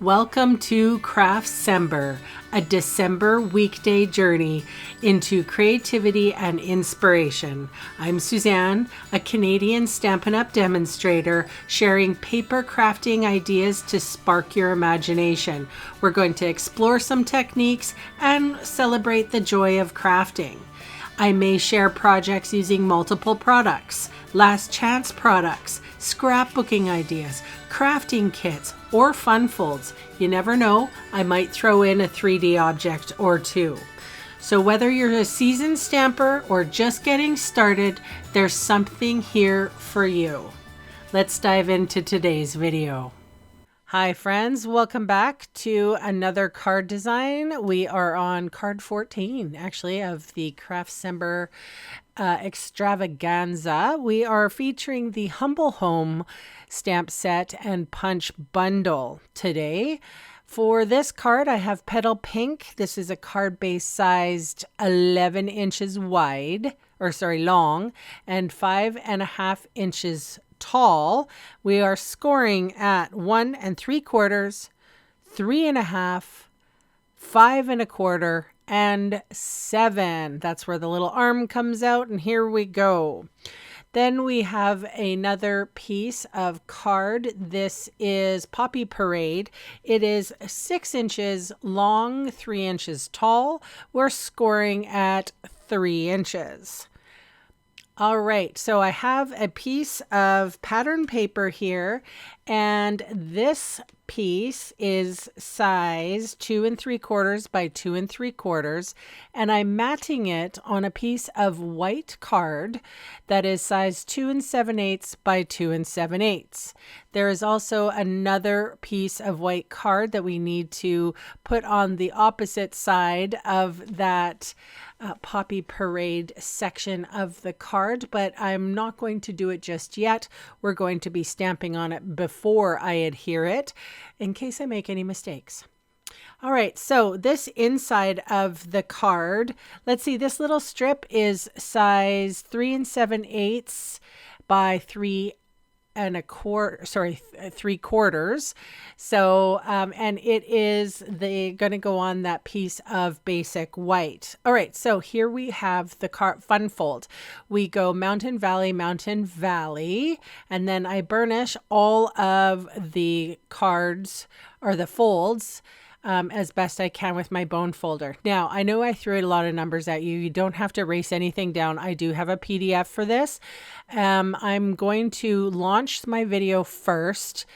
Welcome to craftcember, a December weekday journey into creativity and inspiration. I'm Suzanne, a Canadian Stampin' Up demonstrator, sharing paper crafting ideas to spark your imagination. We're going to explore some techniques and celebrate the joy of crafting. I may share projects using multiple products, last chance products, scrapbooking ideas, crafting kits, or fun folds. You never know, I might throw in a 3D object or two. So whether you're a seasoned stamper or just getting started, there's something here for you. Let's dive into today's video. Hi friends, welcome back to another card design. We are on card 14 actually of the craftcember extravaganza. We are featuring the Humble Home stamp set and punch bundle today. For this card I have Petal Pink. This is a card base sized 11 inches wide, long, and 5.5 inches tall. We are scoring at 1 3/4, 3.5, 5 1/4, and 7. That's where the little arm comes out, and here we go. Then we have another piece of card. This is Poppy Parade. It is 6 inches long, 3 inches tall. We're scoring at 3 inches. All right, so I have a piece of pattern paper here, and this piece is size 2 3/4 by 2 3/4, and I'm matting it on a piece of white card that is size 2 7/8 by 2 7/8. There is also another piece of white card that we need to put on the opposite side of that Poppy Parade section of the card, but I'm not going to do it just yet. We're going to be stamping on it before I adhere it in case I make any mistakes. All right, so this inside of the card, let's see, this little strip is size 3 7/8 by 3 3/4. So and it is going to go on that piece of basic white. All right, so here we have the fun fold. We go mountain valley, and then I burnish all of the cards or the folds as best I can with my bone folder. Now, I know I threw a lot of numbers at you. You don't have to erase anything down. I do have a PDF for this. I'm going to launch my video first,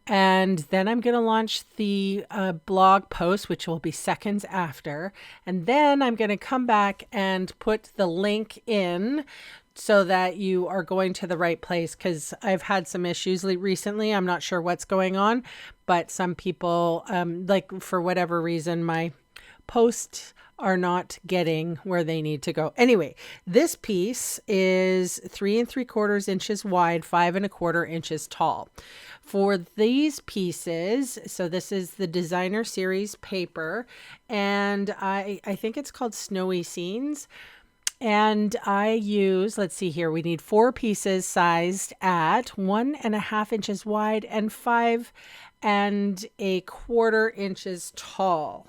and then I'm going to launch the blog post, which will be seconds after. And then I'm going to come back and put the link in so that you are going to the right place, because I've had some issues recently. I'm not sure what's going on, but some people, for whatever reason, my posts are not getting where they need to go. Anyway, this piece is 3 3/4 inches wide, 5 1/4 inches tall. For these pieces, so this is the designer series paper, and I think it's called Snowy Scenes. And I use, let's see here, we need 4 pieces sized at 1 1/2 inches wide and 5 1/4 inches tall.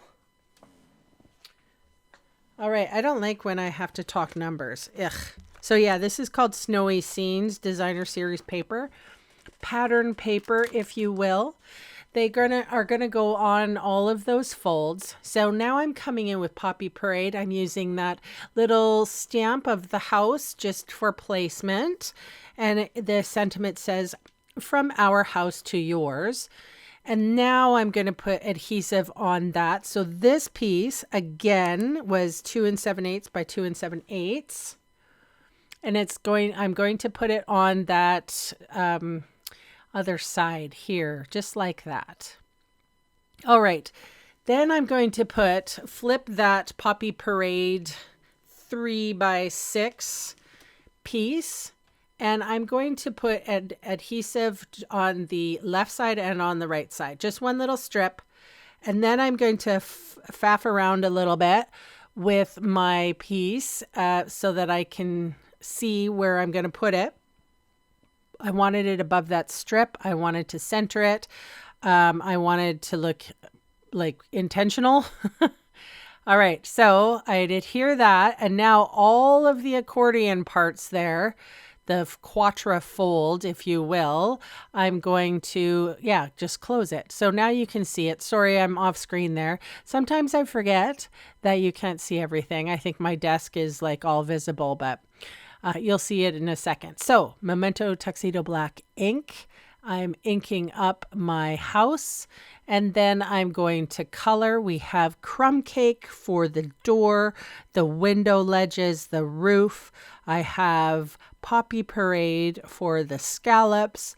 All right, I don't like when I have to talk numbers. Ugh. So yeah, this is called Snowy Scenes Designer Series paper. Pattern paper, if you will. They are gonna go on all of those folds. So now I'm coming in with Poppy Parade. I'm using that little stamp of the house just for placement. And the sentiment says, from our house to yours. And now I'm going to put adhesive on that. So this piece, again, was 2 7/8 by 2 7/8. And I'm going to put it on that other side here, just like that. All right, then I'm going to flip that Poppy Parade 3 by 6 piece, and I'm going to put adhesive on the left side and on the right side, just one little strip. And then I'm going to faff around a little bit with my piece so that I can see where I'm going to put it. I wanted it above that strip. I wanted to center it. I wanted to look like intentional. All right, so I did hear that, and now all of the accordion parts there, the quattro fold, if you will, I'm going to, just close it. So now you can see it. Sorry, I'm off screen there. Sometimes I forget that you can't see everything. I think my desk is like all visible, but you'll see it in a second. So Memento Tuxedo Black ink. I'm inking up my house, and then I'm going to color. We have crumb cake for the door, the window ledges, the roof. I have Poppy Parade for the scallops,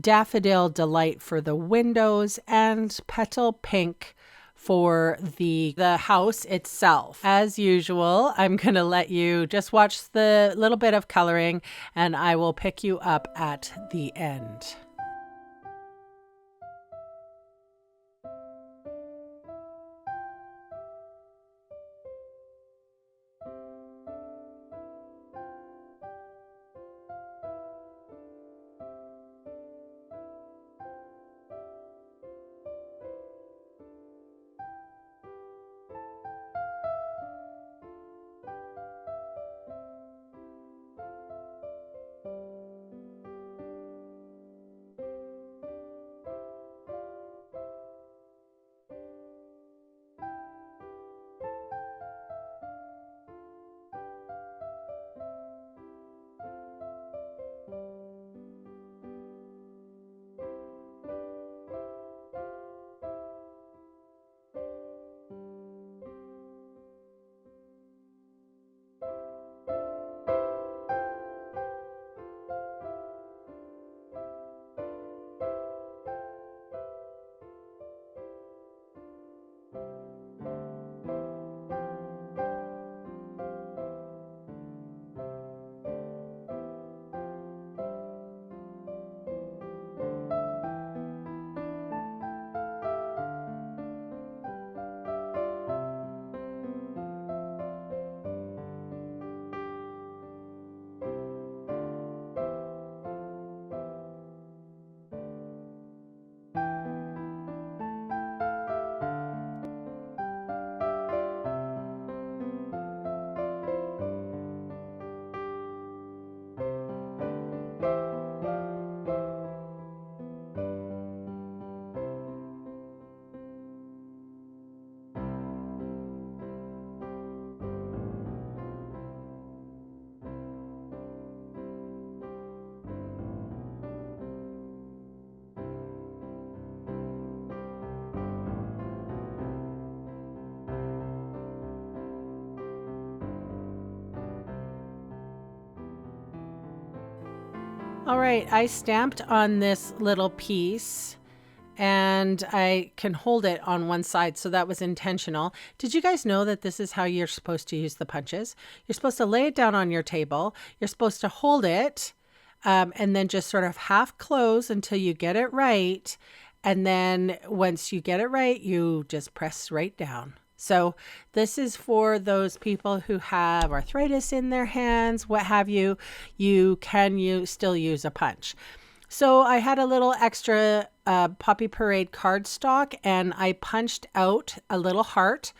Daffodil Delight for the windows, and Petal Pink for the house itself. As usual, I'm going to let you just watch the little bit of coloring, and I will pick you up at the end. All right, I stamped on this little piece and I can hold it on one side, so that was intentional. Did you guys know that this is how you're supposed to use the punches? You're supposed to lay it down on your table. You're supposed to hold it and then just sort of half close until you get it right. And then once you get it right, you just press right down. So this is for those people who have arthritis in their hands, what have you. You still use a punch. So I had a little extra Poppy Parade cardstock, and I punched out a little heart,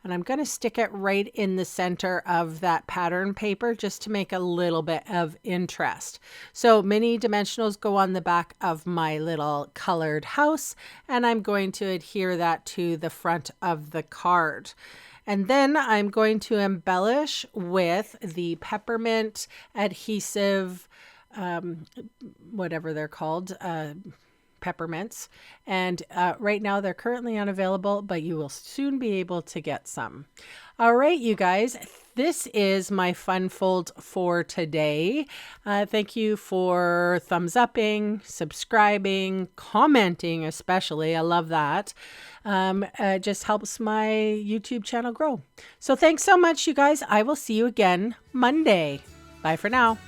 and I'm going to stick it right in the center of that pattern paper just to make a little bit of interest. So mini dimensionals go on the back of my little colored house, and I'm going to adhere that to the front of the card. And then I'm going to embellish with the peppermint adhesive, whatever they're called, peppermints. And right now they're currently unavailable, but you will soon be able to get some. All right, you guys, this is my fun fold for today. Thank you for thumbs upping, subscribing, commenting especially. I love that. It just helps my YouTube channel grow. So thanks so much, you guys. I will see you again Monday. Bye for now.